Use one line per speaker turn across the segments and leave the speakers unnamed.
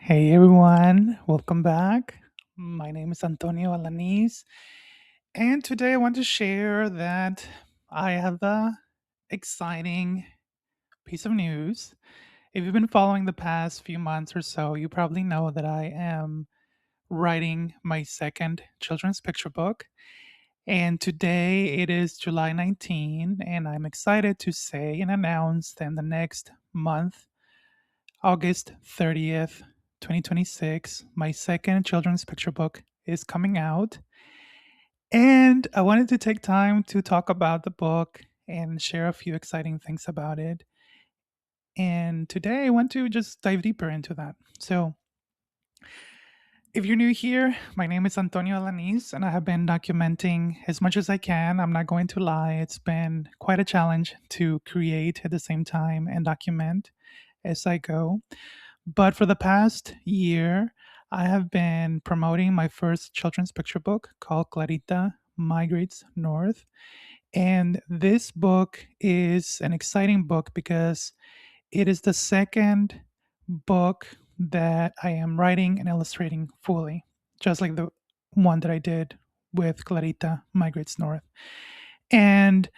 Hey everyone, welcome back. My name is Antonio Alanis, and today I want to share that I have a exciting piece of news. If you've been following the past few months or so, you probably know that I am writing my second children's picture book. And today it is July 19, and I'm excited to say and announce that in the next month, August 30th, 2026, my second children's picture book is coming out. And I wanted to take time to talk about the book and share a few exciting things about it. And today I want to just dive deeper into that. So, if you're new here, my name is Antonio Alanis, and I have been documenting as much as I can. I'm not going to lie, it's been quite a challenge to create at the same time and document as I go. But for the past year, I have been promoting my first children's picture book called Clarita Migrates North. And this book is an exciting book because it is the second book that I am writing and illustrating fully, just like the one that I did with Clarita Migrates North. And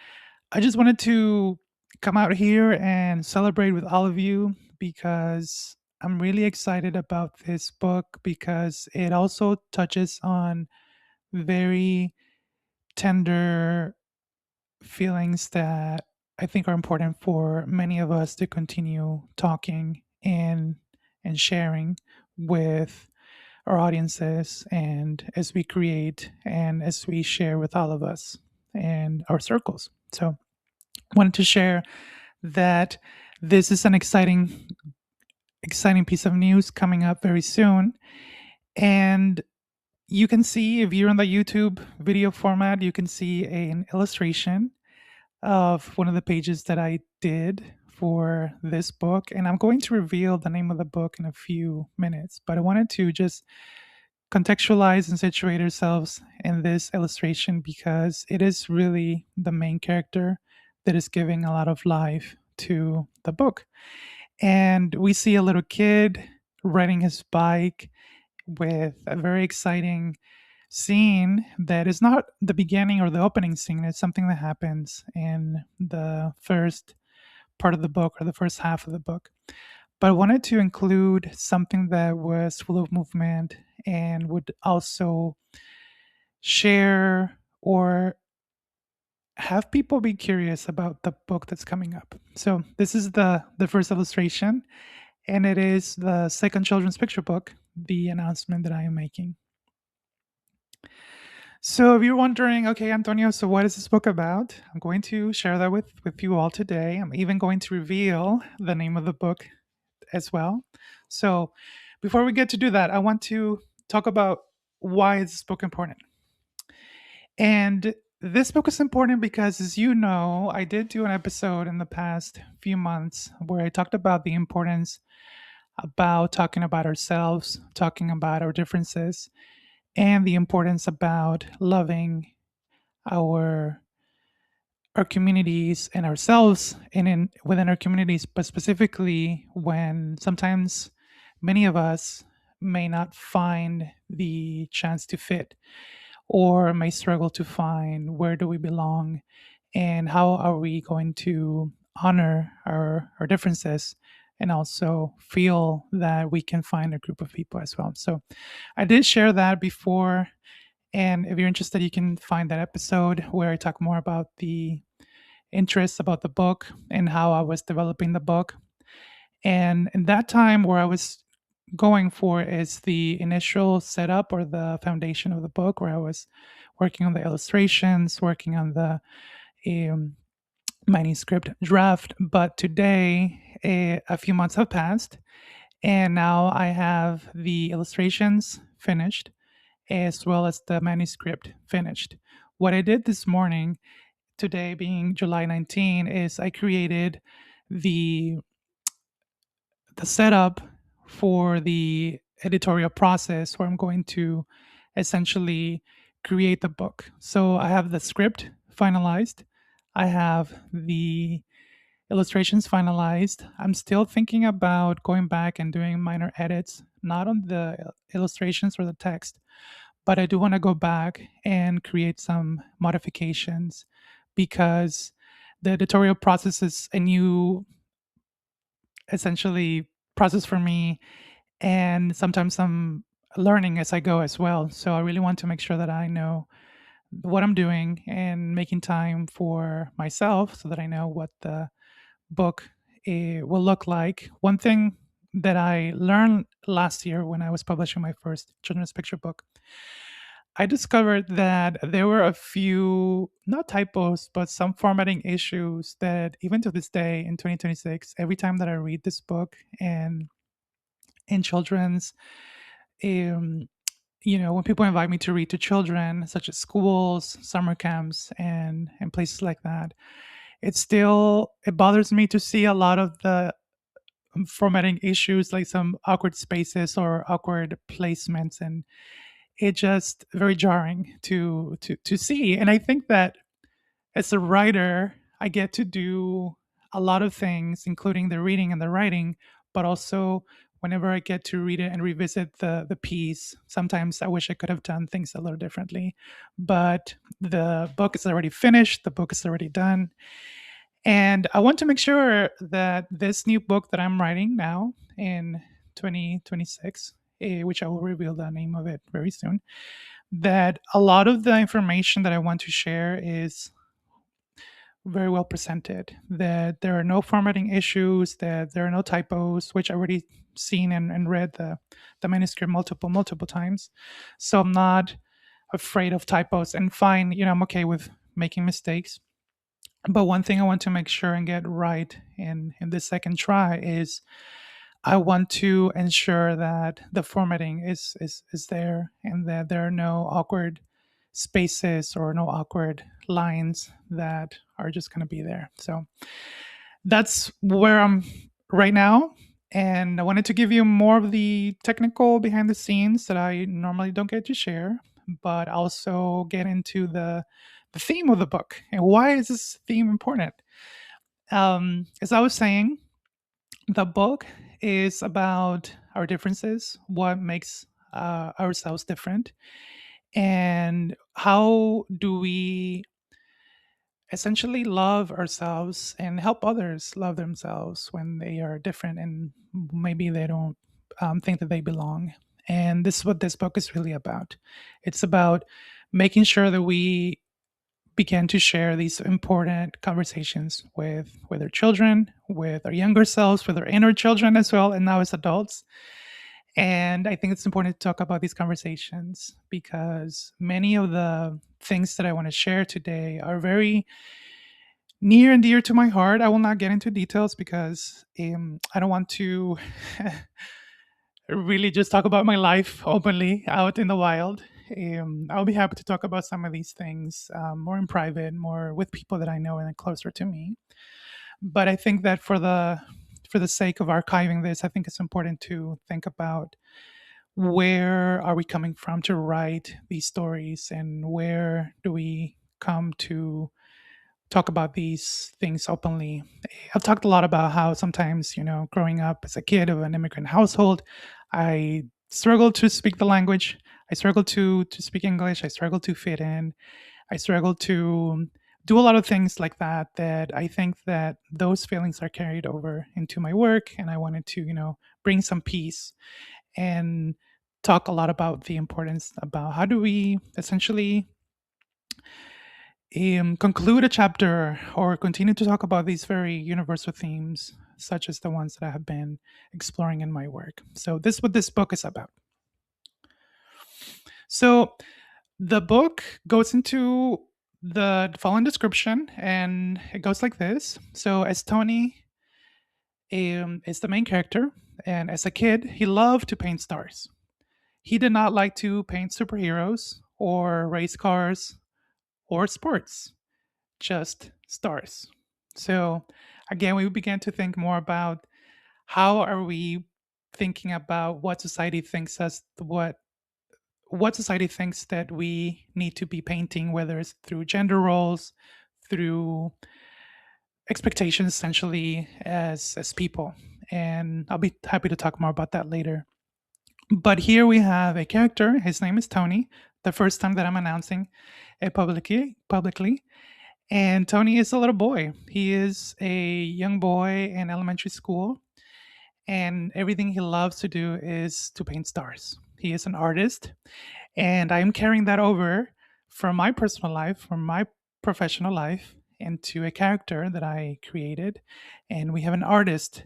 I just wanted to come out here and celebrate with all of you because I'm really excited about this book because it also touches on very tender feelings that I think are important for many of us to continue talking and sharing with our audiences and as we create and as we share with all of us and our circles. So wanted to share that this is an exciting piece of news coming up very soon. And you can see, if you're on the YouTube video format, you can see an illustration of one of the pages that I did for this book. And I'm going to reveal the name of the book in a few minutes, but I wanted to just contextualize and situate ourselves in this illustration because it is really the main character that is giving a lot of life to the book. And we see a little kid riding his bike with a very exciting scene that is not the beginning or the opening scene. It's something that happens in the first part of the book or the first half of the book. But I wanted to include something that was full of movement and would also share or have people be curious about the book that's coming up. So this is the first illustration, and it is the second children's picture book, the announcement that I am making. So if you're wondering, okay, Antonio, so what is this book about? I'm going to share that with you all today. I'm even going to reveal the name of the book as well. So before we get to do that, I want to talk about why is this book important. And this book is important because, as you know, I did do an episode in the past few months where I talked about the importance about talking about ourselves, talking about our differences, and the importance about loving our our communities and ourselves and in within our communities, but specifically when sometimes many of us may not find the chance to fit or may struggle to find where do we belong and how are we going to honor our differences and also feel that we can find a group of people as well. So I did share that before, and if you're interested, you can find that episode where I talk more about the interests about the book and how I was developing the book. And in that time, where I was going for is the initial setup or the foundation of the book, where I was working on the illustrations, working on the um, manuscript draft. But today, a few months have passed, and now I have the illustrations finished as well as the manuscript finished. What I did this morning, today being July 19, is I created the the setup for the editorial process where I'm going to essentially create the book. So I have the script finalized. I have the illustrations finalized. I'm still thinking about going back and doing minor edits, not on the illustrations or the text, but I do want to go back and create some modifications because the editorial process is a new, essentially, process for me. And sometimes I'm learning as I go as well. So I really want to make sure that I know what I'm doing and making time for myself so that I know what the book will look like. One thing that I learned last year when I was publishing my first children's picture book, I discovered that there were a few, not typos, but some formatting issues that even to this day in 2026, every time that I read this book and in children's, um, when people invite me to read to children, such as schools, summer camps, and places like that, it bothers me to see a lot of the formatting issues, like some awkward spaces or awkward placements, and it just very jarring to see. And I think that as a writer, I get to do a lot of things, including the reading and the writing, but also whenever I get to read it and revisit the piece, sometimes I wish I could have done things a little differently. But the book is already finished, the book is already done. And I want to make sure that this new book that I'm writing now in 2026, which I will reveal the name of it very soon, that a lot of the information that I want to share is very well presented, that there are no formatting issues, that there are no typos, which I already seen and read the manuscript multiple times. So I'm not afraid of typos, and fine, I'm okay with making mistakes. But one thing I want to make sure and get right in this second try is I want to ensure that the formatting is there and that there are no awkward spaces or no awkward lines that are just going to be there. So that's where I'm right now. And I wanted to give you more of the technical behind the scenes that I normally don't get to share, but also get into the theme of the book and why is this theme important. As I was saying, the book is about our differences, what makes ourselves different, and how do we essentially love ourselves and help others love themselves when they are different and maybe they don't think that they belong. And this is what this book is really about. It's about making sure that we begin to share these important conversations with our children, with our younger selves, with our inner children as well, and now as adults. And I think it's important to talk about these conversations because many of the things that I want to share today are very near and dear to my heart. I will not get into details because I don't want to really just talk about my life openly out in the wild. I'll be happy to talk about some of these things more in private, more with people that I know and are closer to me. But I think that for the sake of archiving this, I think it's important to think about where are we coming from to write these stories and where do we come to talk about these things openly. I've talked a lot about how sometimes, growing up as a kid of an immigrant household, I struggled to speak the language. I struggled to speak English. I struggled to fit in. I struggled to do a lot of things like that that I think that those feelings are carried over into my work and I wanted to, bring some peace and talk a lot about the importance about how do we essentially conclude a chapter or continue to talk about these very universal themes, such as the ones that I have been exploring in my work. So, this is what this book is about. So, the book goes into the following description, and it goes like this. So, as Tony is the main character, and as a kid, he loved to paint stars. He did not like to paint superheroes or race cars or sports, just stars. So again, we began to think more about how are we thinking about what society thinks us what society thinks that we need to be painting, whether it's through gender roles, through expectations essentially as people. And I'll be happy to talk more about that later. But here we have a character. His name is Tony. The first time that I'm announcing it publicly. And Tony is a little boy. He is a young boy in elementary school, and everything he loves to do is to paint stars. He is an artist, and I'm carrying that over from my personal life, from my professional life, into a character that I created. And we have an artist.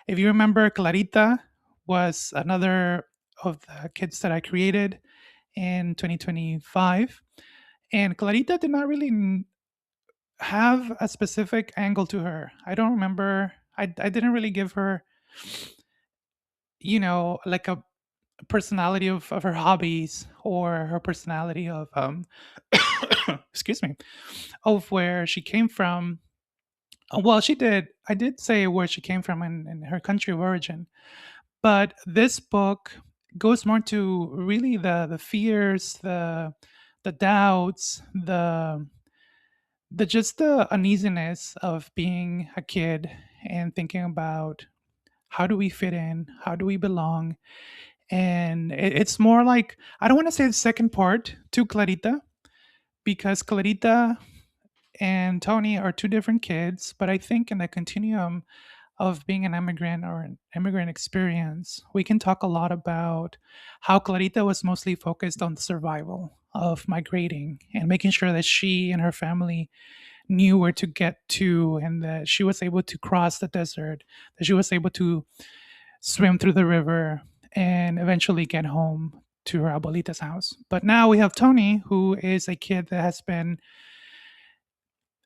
If you remember, Clarita was another of the kids that I created in 2025. And Clarita did not really have a specific angle to her. I don't remember. I didn't really give her, like a personality of her hobbies or her personality of excuse me, of where she came from. Well, she did. I did say where she came from in her country of origin, but this book goes more to really the fears, the doubts, the just the uneasiness of being a kid and thinking about how do we fit in, how do we belong. And it's more like, I don't want to say the second part to Clarita, because Clarita and Tony are two different kids, but I think in the continuum of being an immigrant or an immigrant experience, we can talk a lot about how Clarita was mostly focused on the survival of migrating and making sure that she and her family knew where to get to, and that she was able to cross the desert, that she was able to swim through the river and eventually get home to her abuelita's house. But now we have Tony, who is a kid that has been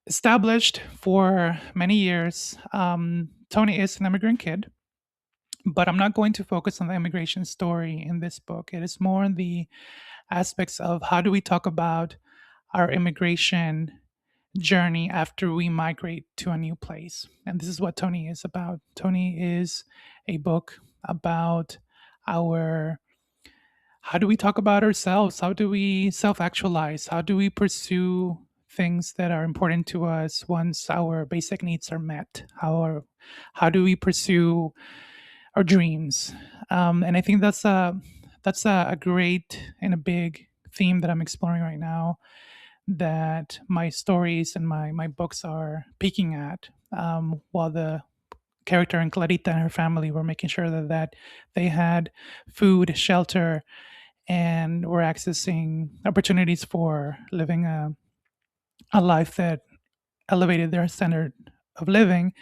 established for many years. Tony is an immigrant kid, but I'm not going to focus on the immigration story in this book. It is more in the aspects of how do we talk about our immigration journey after we migrate to a new place. And this is what Tony is about. Tony is a book about our how do we talk about ourselves? How do we self actualize? How do we pursue things that are important to us once our basic needs are met? How do we pursue our dreams? And I think that's a great and a big theme that I'm exploring right now, that my stories and my books are peeking at, while the character in Clarita and her family were making sure that they had food, shelter, and were accessing opportunities for living a life that elevated their standard of living.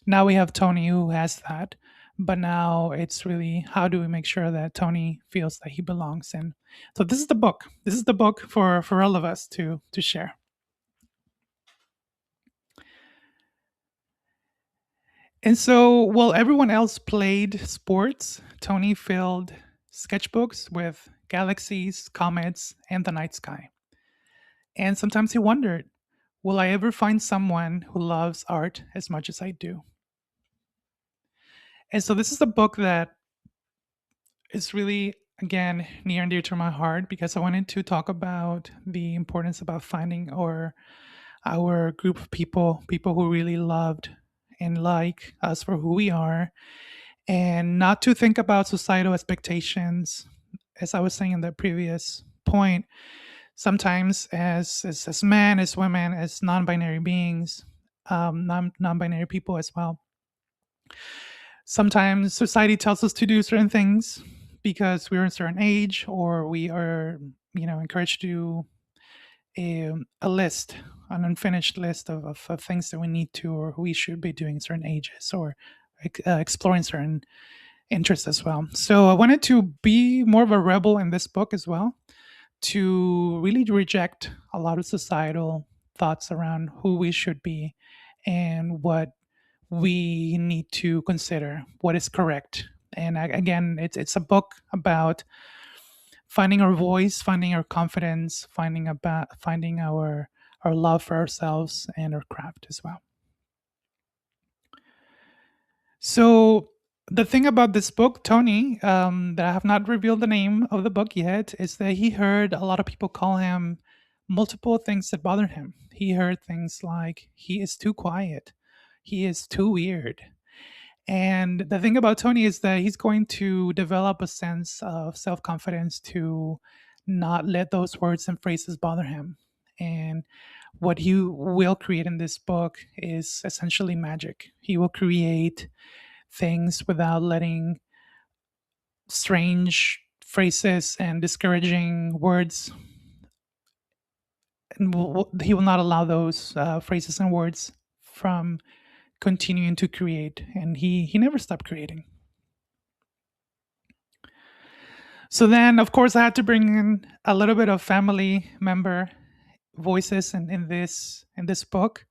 Now we have Tony who has that, but now it's really how do we make sure that Tony feels that he belongs in. So this is the book. This is the book for all of us to share. And so while everyone else played sports, Tony filled sketchbooks with galaxies, comets, and the night sky. And sometimes he wondered, will I ever find someone who loves art as much as I do? And so this is a book that is really, again, near and dear to my heart, because I wanted to talk about the importance about finding our group of people who really loved and like us for who we are, and not to think about societal expectations. As I was saying in the previous point, sometimes as men, as women, as non-binary beings, non-binary people as well, sometimes society tells us to do certain things because we're a certain age, or we are, encouraged to do a list, an unfinished list of things that we need to or we should be doing certain ages, or exploring certain interests as well. So I wanted to be more of a rebel in this book as well, to really reject a lot of societal thoughts around who we should be and what we need to consider, what is correct. And again, it's a book about finding our voice, finding our confidence, finding our love for ourselves and our craft as well. So the thing about this book, Tony, that I have not revealed the name of the book yet, is that he heard a lot of people call him multiple things that bothered him. He heard things like he is too quiet, He is too weird. And the thing about Tony is that he's going to develop a sense of self confidence to not let those words and phrases bother him. And what he will create in this book is essentially magic. He will create things without letting strange phrases and discouraging words, and he will not allow those phrases and words from continuing to create. And he never stopped creating. So then, of course, I had to bring in a little bit of family member voices in this book.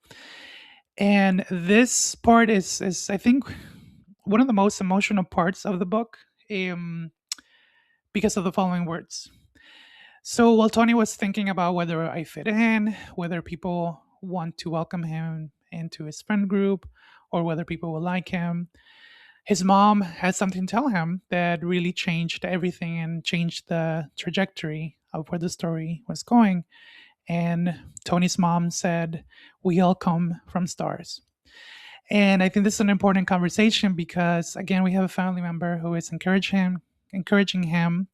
And this part is I think one of the most emotional parts of the book, um, because of the following words. So while Tony was thinking about whether I fit in, whether people want to welcome him into his friend group, or whether people will like him, his mom had something to tell him that really changed everything and changed the trajectory of where the story was going. And Tony's mom said, "We all come from stars." And I think this is an important conversation because, again, we have a family member who is encouraging him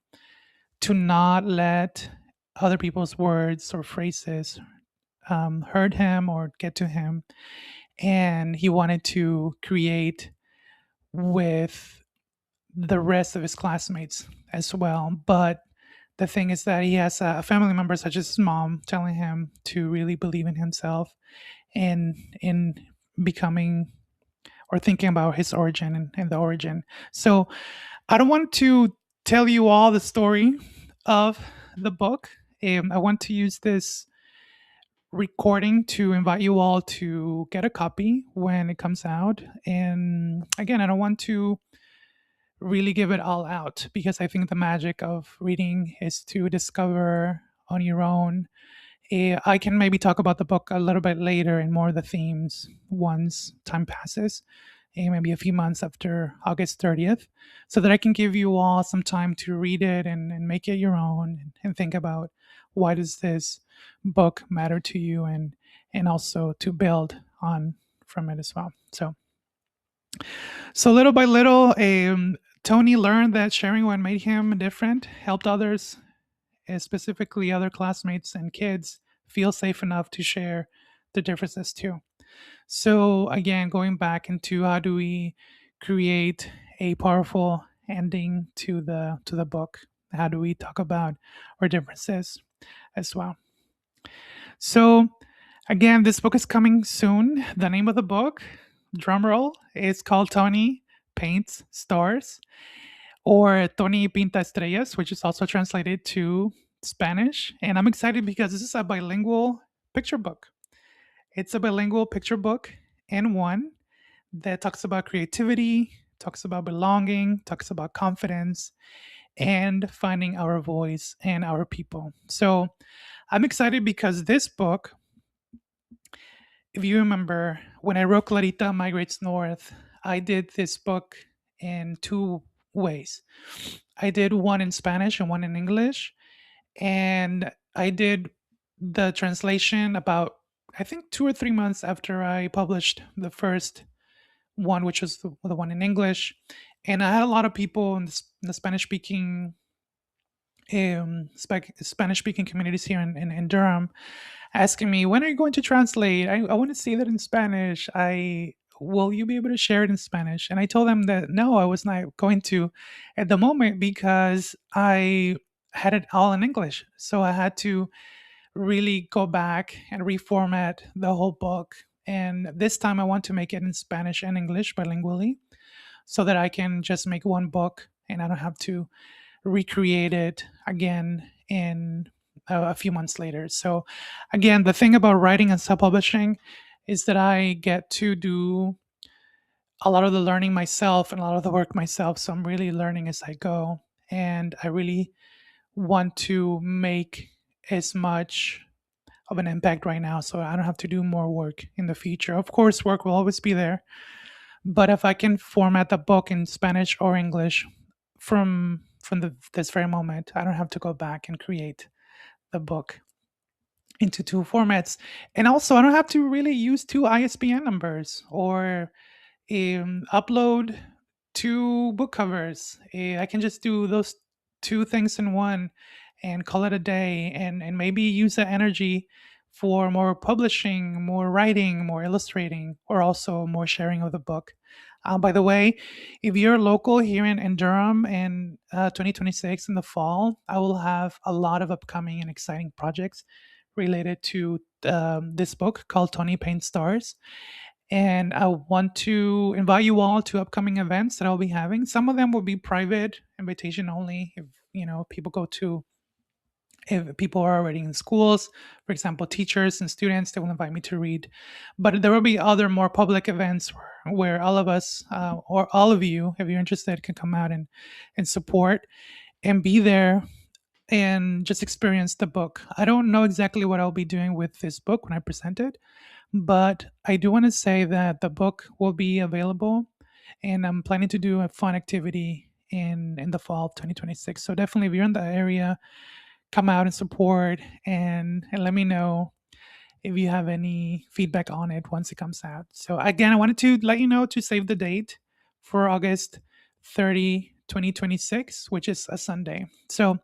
to not let other people's words or phrases hurt him or get to him. And he wanted to create with the rest of his classmates as well. But the thing is that he has a family member such as his mom telling him to really believe in himself and in becoming or thinking about his origin and the origin. So I don't want to tell you all the story of the book. I want to use this recording to invite you all to get a copy when it comes out. And again, I don't want to really give it all out because I think the magic of reading is to discover on your own. I can maybe talk about the book a little bit later and more of the themes once time passes, maybe a few months after August 30th, so that I can give you all some time to read it and make it your own and think about why does this book matter to you and also to build on from it as well. So little by little, Tony learned that sharing what made him different helped others, specifically other classmates and kids, feel safe enough to share the differences too. So again, going back into how do we create a powerful ending to the book? How do we talk about our differences as well? So again, this book is coming soon. The name of the book, drumroll, is called Tony Paints Stars, or Tony Pinta Estrellas, which is also translated to Spanish. And I'm excited because this is a bilingual picture book. It's a bilingual picture book and one that talks about creativity, talks about belonging, talks about confidence, and finding our voice and our people. So I'm excited because this book, if you remember, when I wrote Clarita Migrates North, I did this book in two ways. I did one in Spanish and one in English. And I did the translation about, I think, 2 or 3 months after I published the first one, which was the one in English. And I had a lot of people in the Spanish speaking communities here in Durham asking me, when are you going to translate? I want to see that in Spanish. I Will you be able to share it in Spanish? And I told them that no, I was not going to at the moment because I had it all in English. So I had to really go back and reformat the whole book. And this time I want to make it in Spanish and English bilingually so that I can just make one book and I don't have to recreate it again in a few months later. So, again, the thing about writing and self publishing is that I get to do a lot of the learning myself and a lot of the work myself. So, I'm really learning as I go. And I really want to make as much of an impact right now so I don't have to do more work in the future. Of course, work will always be there, but if I can format the book in Spanish or English from this very moment, I don't have to go back and create the book into two formats. And also, I don't have to really use two ISBN numbers or upload two book covers. I can just do those two things in one and call it a day, and maybe use that energy for more publishing, more writing, more illustrating, or also more sharing of the book. By the way, if you're local here in Durham in 2026 in the fall, I will have a lot of upcoming and exciting projects related to this book called Tony Paint Stars. And I want to invite you all to upcoming events that I'll be having. Some of them will be private, invitation only. If people go to, if people are already in schools, for example, teachers and students, they will invite me to read. But there will be other more public events where all of us, or all of you, if you're interested, can come out and support and be there and just experience the book. I don't know exactly what I'll be doing with this book when I present it, but I do want to say that the book will be available, and I'm planning to do a fun activity in the fall of 2026. So definitely, if you're in the area, come out and support, and let me know if you have any feedback on it once it comes out. So again, I wanted to let you know to save the date for August 30, 2026, which is a Sunday. So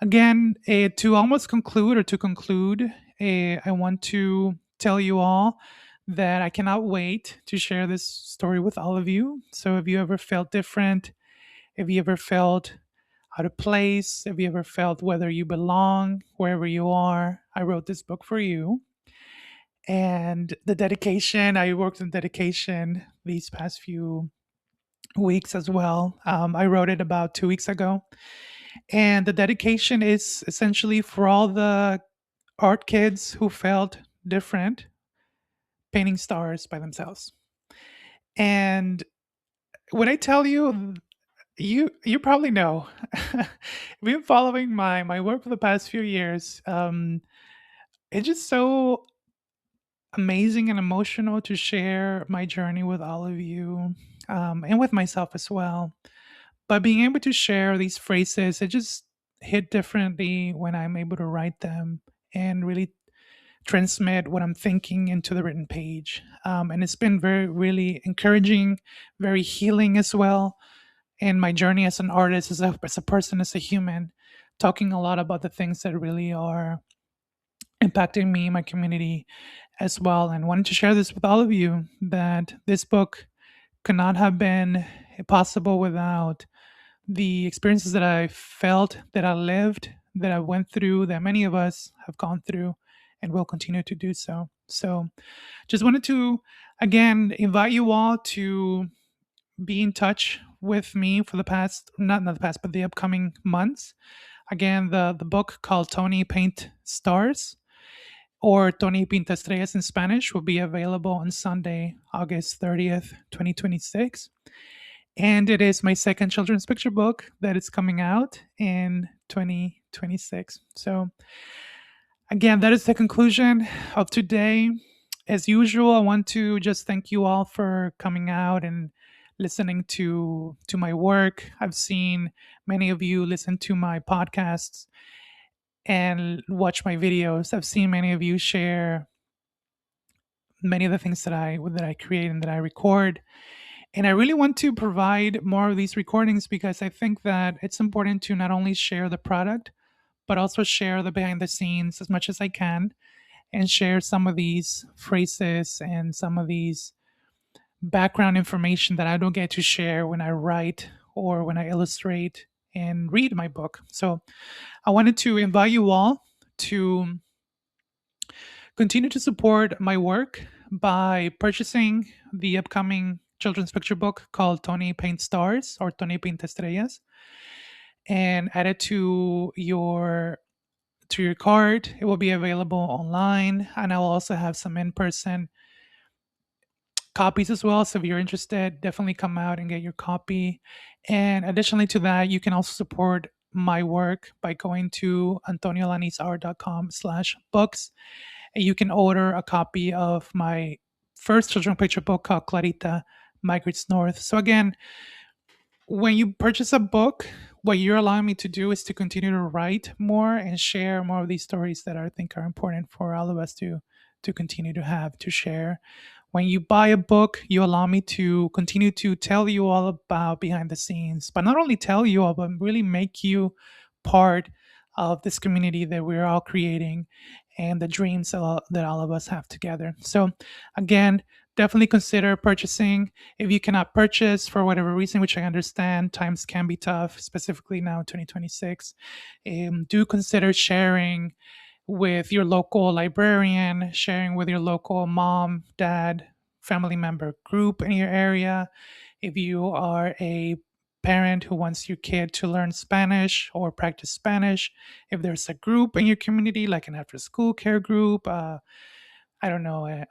again, to almost conclude, or to conclude, I want to tell you all that I cannot wait to share this story with all of you. So if you ever felt different, if you ever felt out of place, if you ever felt whether you belong wherever you are, I wrote this book for you. And the dedication, I worked on dedication these past few weeks as well. I wrote it about 2 weeks ago. And the dedication is essentially for all the art kids who felt different painting stars by themselves. And when I tell you, you probably know. If you've been following my work for the past few years, it's just so amazing and emotional to share my journey with all of you, and with myself as well. But being able to share these phrases, it just hit differently when I'm able to write them and really transmit what I'm thinking into the written page. And it's been very, really encouraging, very healing as well. And my journey as an artist, as a person, as a human, talking a lot about the things that really are impacting me, my community as well. And wanted to share this with all of you, that this book could not have been possible without the experiences that I felt, that I lived, that I went through, that many of us have gone through and will continue to do so. So just wanted to again invite you all to be in touch with me for the past, not the past, but the upcoming months. Again, the book called Tony Paint Stars, or Tony Pinta Estrellas in Spanish, will be available on Sunday, August 30th, 2026. And it is my second children's picture book that is coming out in 2026. So, again, that is the conclusion of today. As usual, I want to just thank you all for coming out and listening to my work. I've seen many of you listen to my podcasts and watch my videos. I've seen many of you share many of the things that I create and that I record. And I really want to provide more of these recordings because I think that it's important to not only share the product, but also share the behind the scenes as much as I can, and share some of these phrases and some of these background information that I don't get to share when I write or when I illustrate and read my book. So I wanted to invite you all to continue to support my work by purchasing the upcoming children's picture book called Tony Paint Stars, or Tony Paint Estrellas, and add it to your cart. It will be available online, and I will also have some in-person copies as well. So if you're interested, definitely come out and get your copy. And additionally to that, you can also support my work by going to antoniolanisart.com/books, and you can order a copy of my first children's picture book called Clarita Migrates North. So again, when you purchase a book what you're allowing me to do is to continue to write more and share more of these stories that I think are important for all of us to continue to have to share. When you buy a book, you allow me to continue to tell you all about behind the scenes, but not only tell you all, but really make you part of this community that we're all creating and the dreams that all of us have together. So, again, definitely consider purchasing. If you cannot purchase for whatever reason, which I understand, times can be tough, specifically now in 2026, do consider sharing with your local librarian, sharing with your local mom, dad, family member group in your area. If you are a parent who wants your kid to learn Spanish or practice Spanish, if there's a group in your community, like an after school care group, I don't know,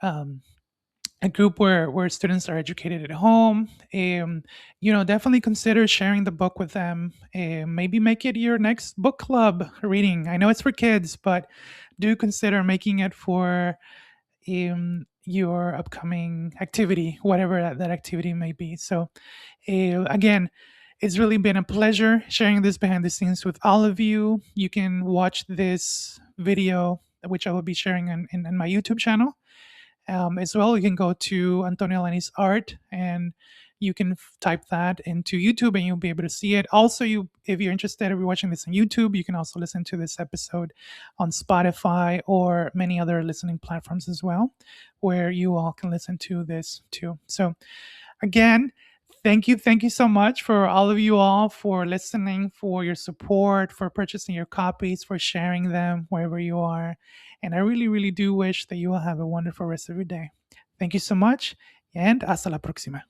a group where students are educated at home, definitely consider sharing the book with them. Maybe make it your next book club reading. I know it's for kids, but do consider making it for your upcoming activity, whatever that activity may be. So, again, it's really been a pleasure sharing this behind the scenes with all of you. You can watch this video, which I will be sharing in my YouTube channel. As well, you can go to Antonio Lani's art and you can type that into YouTube and you'll be able to see it. Also, if you're interested, if you're watching this on YouTube, you can also listen to this episode on Spotify or many other listening platforms as well, where you all can listen to this too. So, again, thank you so much for all of you all for listening, for your support, for purchasing your copies, for sharing them wherever you are. And I really, really do wish that you will have a wonderful rest of your day. Thank you so much, and hasta la próxima.